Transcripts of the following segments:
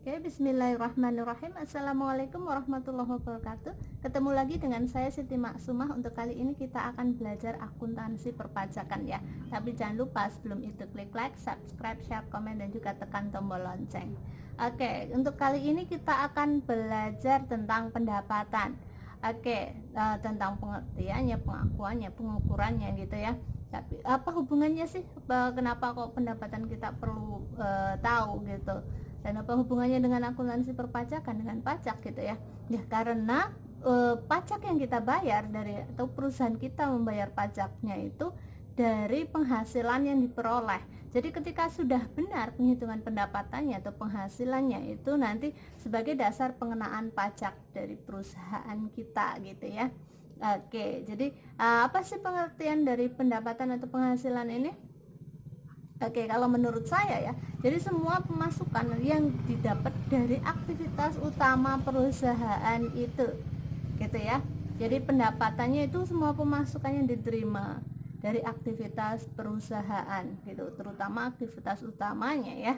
Oke, bismillahirrahmanirrahim. Assalamualaikum warahmatullahi wabarakatuh. Ketemu lagi dengan saya Siti Maksumah. Untuk kali ini kita akan belajar akuntansi perpajakan ya. Tapi jangan lupa sebelum itu klik like, subscribe, share, komen, dan juga tekan tombol lonceng. Oke, untuk kali ini kita akan belajar tentang pendapatan. Oke, tentang pengertiannya, pengakuannya, pengukurannya gitu ya. Tapi apa hubungannya sih? Kenapa kok pendapatan kita perlu tahu gitu? Dan apa hubungannya dengan akuntansi perpajakan, dengan pajak gitu ya? Ya karena pajak yang kita bayar dari atau perusahaan kita membayar pajaknya itu dari penghasilan yang diperoleh. Jadi ketika sudah benar penghitungan pendapatannya atau penghasilannya itu nanti sebagai dasar pengenaan pajak dari perusahaan kita gitu ya. Oke, jadi apa sih pengertian dari pendapatan atau penghasilan ini? Oke, kalau menurut saya ya, jadi semua pemasukan yang didapat dari aktivitas utama perusahaan itu, gitu ya. Jadi pendapatannya itu semua pemasukan yang diterima dari aktivitas perusahaan, gitu, terutama aktivitas utamanya ya.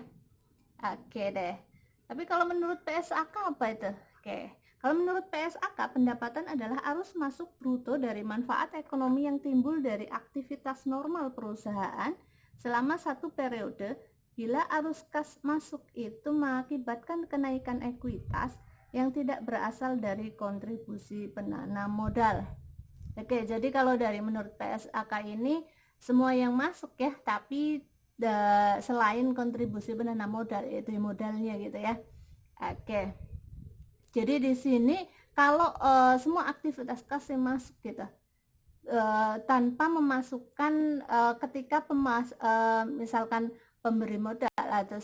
Oke deh. Tapi kalau menurut PSAK apa itu? Oke. Kalau menurut PSAK, pendapatan adalah arus masuk bruto dari manfaat ekonomi yang timbul dari aktivitas normal perusahaan selama satu periode bila arus kas masuk itu mengakibatkan kenaikan ekuitas yang tidak berasal dari kontribusi penanam modal. Oke, jadi kalau dari menurut PSAK ini semua yang masuk ya, tapi selain kontribusi penanam modal, yaitu modalnya gitu ya. Oke, jadi di sini kalau semua aktivitas kas yang masuk gitu tanpa memasukkan ketika misalkan pemberi modal atau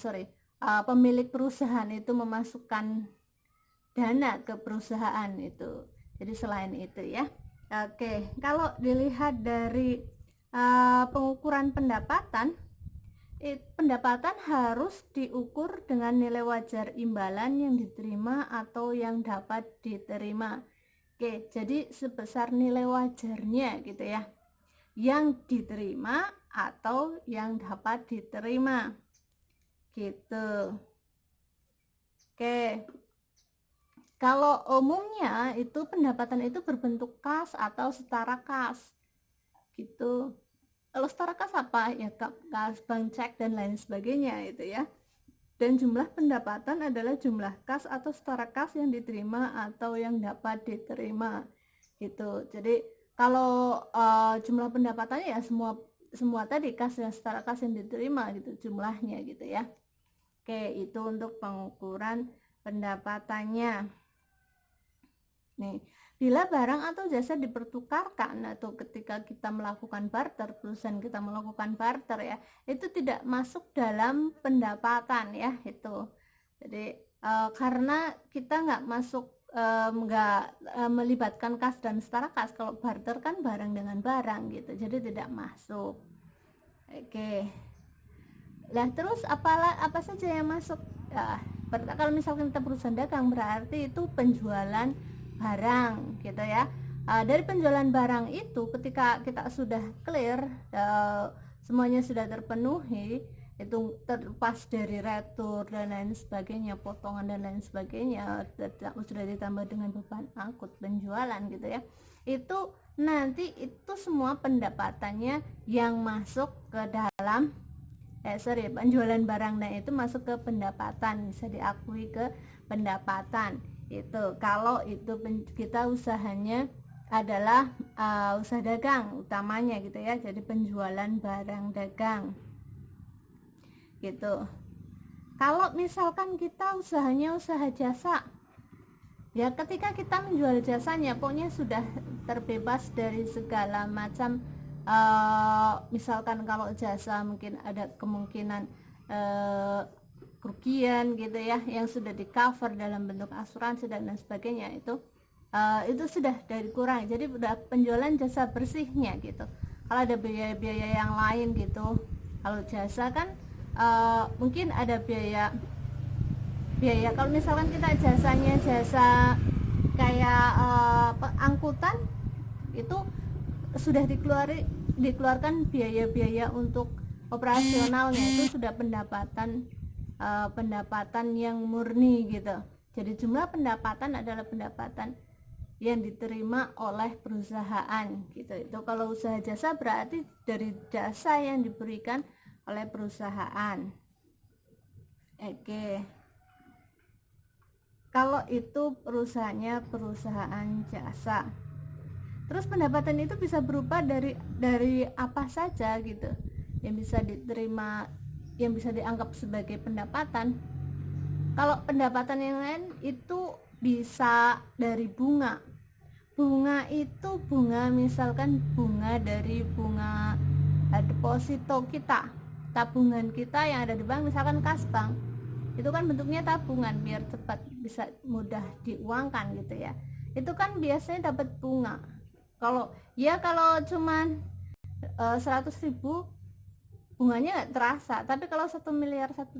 pemilik perusahaan itu memasukkan dana ke perusahaan itu. Jadi selain itu ya. Oke, kalau dilihat dari pengukuran pendapatan, pendapatan harus diukur dengan nilai wajar imbalan yang diterima atau yang dapat diterima. Oke, jadi sebesar nilai wajarnya gitu ya, yang diterima atau yang dapat diterima gitu. Oke, kalau umumnya itu pendapatan itu berbentuk kas atau setara kas gitu. Kalau setara kas apa ya, kas, bank cek dan lain sebagainya itu ya. Dan jumlah pendapatan adalah jumlah kas atau setara kas yang diterima atau yang dapat diterima gitu. Jadi kalau jumlah pendapatannya ya semua tadi kas dan setara kas yang diterima gitu jumlahnya gitu ya. Oke, itu untuk pengukuran pendapatannya. Nih, bila barang atau jasa dipertukarkan atau ketika kita melakukan barter, perusahaan kita melakukan barter ya, itu tidak masuk dalam pendapatan ya itu. Jadi karena kita nggak masuk melibatkan kas dan setara kas. Kalau barter kan barang dengan barang gitu, jadi tidak masuk. Oke. Nah terus apa saja yang masuk? Kalau misalkan kita perusahaan dagang berarti itu penjualan barang gitu ya. Dari penjualan barang itu ketika kita sudah clear, semuanya sudah terpenuhi, itu terlepas dari retur dan lain sebagainya, potongan dan lain sebagainya, sudah ditambah dengan beban angkut penjualan gitu ya, itu nanti itu semua pendapatannya yang masuk ke dalam penjualan barang, dan itu masuk ke pendapatan, bisa diakui ke pendapatan itu. Kalau itu kita usahanya adalah usaha dagang utamanya gitu ya, jadi penjualan barang dagang gitu. Kalau misalkan kita usahanya usaha jasa ya, ketika kita menjual jasanya pokoknya sudah terbebas dari segala macam misalkan kalau jasa mungkin ada kemungkinan kerugian gitu ya, yang sudah di cover dalam bentuk asuransi dan lain sebagainya, itu sudah dari kurang. Jadi udah penjualan jasa bersihnya gitu. Kalau ada biaya-biaya yang lain gitu, kalau jasa kan mungkin ada biaya kalau misalkan kita jasanya jasa kayak angkutan, itu sudah dikeluarkan biaya-biaya untuk operasionalnya, itu sudah pendapatan pendapatan yang murni gitu. Jadi jumlah pendapatan adalah pendapatan yang diterima oleh perusahaan gitu. Itu kalau usaha jasa berarti dari jasa yang diberikan oleh perusahaan. Oke. Kalau itu perusahaannya perusahaan jasa. Terus pendapatan itu bisa berupa dari apa saja gitu. Yang bisa diterima, yang bisa dianggap sebagai pendapatan. Kalau pendapatan yang lain itu bisa dari bunga. Bunga itu bunga misalkan bunga dari bunga deposito kita, tabungan kita yang ada di bank, misalkan kas bank. Itu kan bentuknya tabungan biar cepat bisa mudah diuangkan gitu ya. Itu kan biasanya dapat bunga. Kalau cuman 100.000 bunganya nggak terasa, tapi kalau 1 miliar 1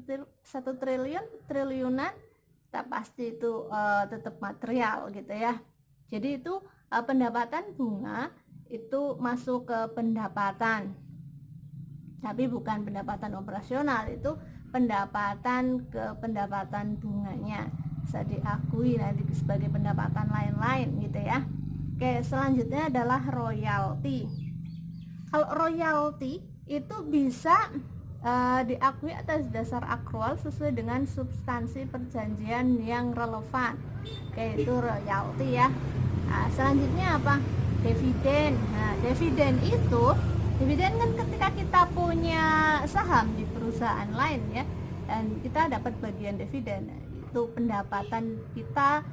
triliunan tak pasti itu tetap material gitu ya. Jadi itu pendapatan bunga itu masuk ke pendapatan, tapi bukan pendapatan operasional, itu pendapatan ke pendapatan bunganya, bisa diakui nanti sebagai pendapatan lain-lain gitu ya. Oke, selanjutnya adalah royalti. Kalau royalti itu bisa diakui atas dasar akrual sesuai dengan substansi perjanjian yang relevan. Oke, itu royalti ya. Nah, selanjutnya apa? Dividen. Nah, dividen kan ketika kita punya saham di perusahaan lain ya, dan kita dapat bagian dividen. Itu pendapatan kita,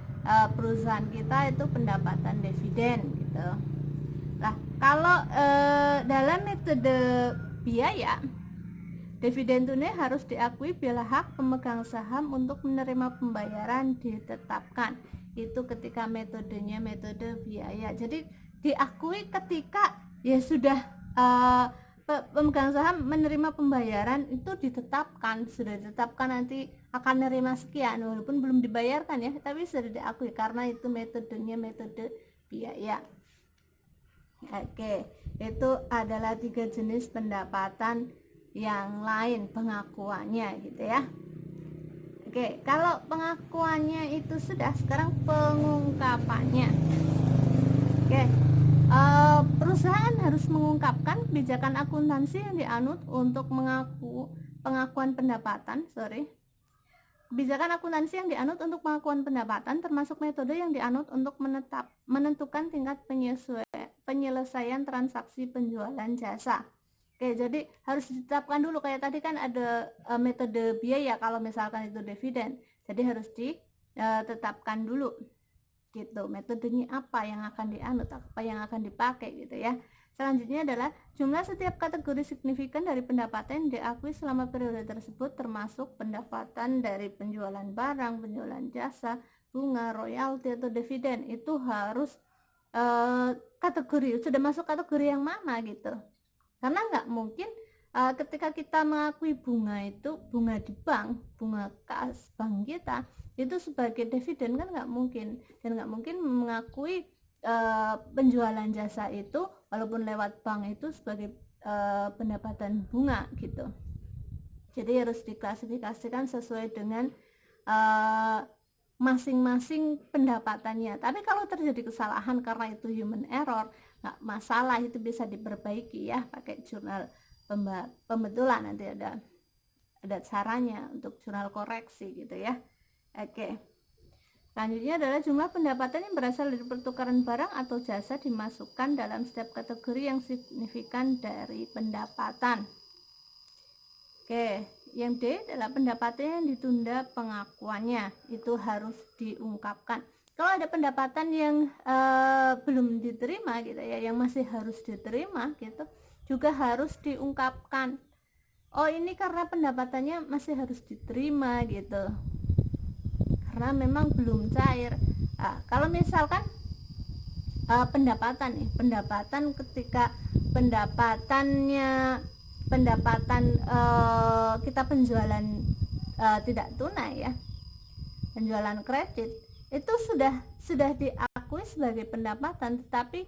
perusahaan kita itu pendapatan dividen gitu. Nah, kalau dalam metode biaya, dividen tunai harus diakui bila hak pemegang saham untuk menerima pembayaran ditetapkan. Itu ketika metodenya metode biaya. Jadi diakui ketika ya sudah pemegang saham menerima pembayaran itu sudah ditetapkan nanti akan menerima sekian walaupun belum dibayarkan ya, tapi sudah diakui karena itu metodenya metode biaya. Oke, itu adalah 3 jenis pendapatan yang lain pengakuannya gitu ya. Oke, kalau pengakuannya itu sudah, sekarang pengungkapannya. Oke, perusahaan harus mengungkapkan kebijakan akuntansi yang dianut untuk pengakuan pendapatan. Kebijakan akuntansi yang dianut untuk pengakuan pendapatan termasuk metode yang dianut untuk menentukan tingkat penyelesaian transaksi penjualan jasa. Oke, jadi harus ditetapkan dulu, kayak tadi kan ada metode biaya kalau misalkan itu dividen. Jadi harus ditetapkan dulu gitu, metodenya apa yang akan dianut, apa yang akan dipakai gitu ya. Selanjutnya adalah jumlah setiap kategori signifikan dari pendapatan yang diakui selama periode tersebut, termasuk pendapatan dari penjualan barang, penjualan jasa, bunga, royalti atau dividen. Itu harus kategori, sudah masuk kategori yang mana gitu. Karena nggak mungkin ketika kita mengakui bunga itu bunga di bank, bunga kas bank kita itu sebagai dividen, kan nggak mungkin. Dan nggak mungkin mengakui penjualan jasa itu walaupun lewat bank itu sebagai pendapatan bunga gitu. Jadi harus diklasifikasikan sesuai dengan masing-masing pendapatannya. Tapi kalau terjadi kesalahan karena itu human error, nggak masalah, itu bisa diperbaiki ya pakai jurnal pembetulan, nanti ada caranya untuk jurnal koreksi gitu ya. Oke, selanjutnya adalah jumlah pendapatan yang berasal dari pertukaran barang atau jasa dimasukkan dalam setiap kategori yang signifikan dari pendapatan. Oke, yang D adalah pendapatan yang ditunda pengakuannya, itu harus diungkapkan. Kalau ada pendapatan yang belum diterima gitu ya, yang masih harus diterima gitu, juga harus diungkapkan. Oh, ini karena pendapatannya masih harus diterima gitu, karena memang belum cair. Kalau misalkan pendapatan ketika pendapatan kita penjualan tidak tunai ya, penjualan kredit, itu sudah diakui sebagai pendapatan, tetapi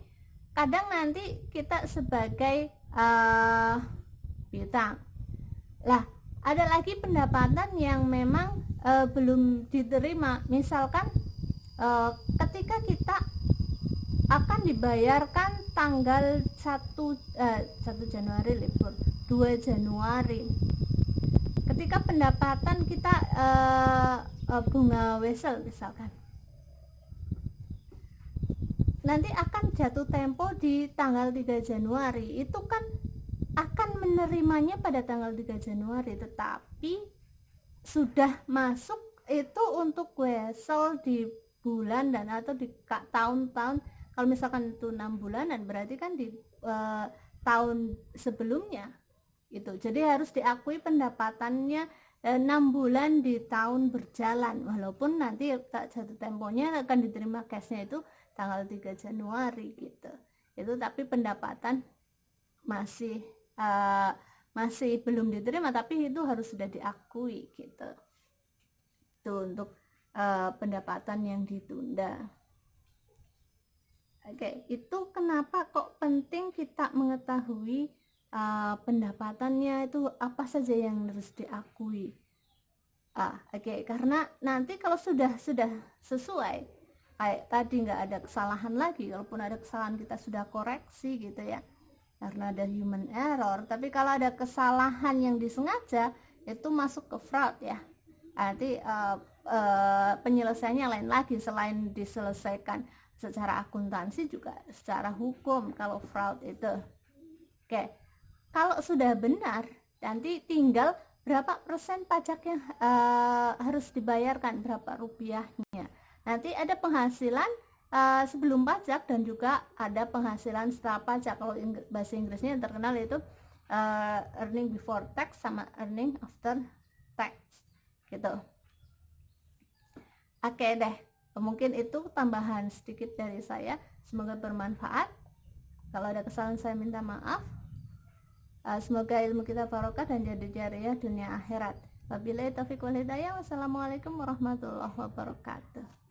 kadang nanti kita sebagai piutang. Lah, ada lagi pendapatan yang memang belum diterima. Misalkan ketika kita akan dibayarkan tanggal 1 Januari libur, 2 Januari. Ketika pendapatan kita bunga wesel misalkan, nanti akan jatuh tempo di tanggal 3 Januari, itu kan akan menerimanya pada tanggal 3 Januari, tetapi sudah masuk itu untuk wesel di bulan dan atau di tahun-tahun. Kalau misalkan itu 6 bulanan, berarti kan di tahun sebelumnya itu. Jadi harus diakui pendapatannya 6 bulan di tahun berjalan, walaupun nanti jatuh temponya akan diterima cashnya itu tanggal 3 Januari gitu. Itu tapi pendapatan masih belum diterima, tapi itu harus sudah diakui gitu. Itu untuk pendapatan yang ditunda. Oke, itu kenapa kok penting kita mengetahui pendapatannya itu apa saja yang harus diakui. Oke, karena nanti kalau sudah sesuai kayak tadi, nggak ada kesalahan lagi. Kalaupun ada kesalahan kita sudah koreksi gitu ya, karena ada human error. Tapi kalau ada kesalahan yang disengaja, itu masuk ke fraud ya. Nanti penyelesaiannya lain lagi, selain diselesaikan secara akuntansi juga secara hukum kalau fraud itu. Oke, kalau sudah benar, nanti tinggal berapa persen pajak yang harus dibayarkan, berapa rupiahnya. Nanti ada penghasilan sebelum pajak dan juga ada penghasilan setelah pajak. Kalau bahasa Inggrisnya yang terkenal itu earning before tax sama earning after tax gitu. Oke deh, mungkin itu tambahan sedikit dari saya, semoga bermanfaat. Kalau ada kesalahan saya minta maaf. Semoga ilmu kita barokah dan jadi jariah dunia akhirat. Wabillahi taufiq wal hidayah. Wassalamualaikum warahmatullahi wabarakatuh.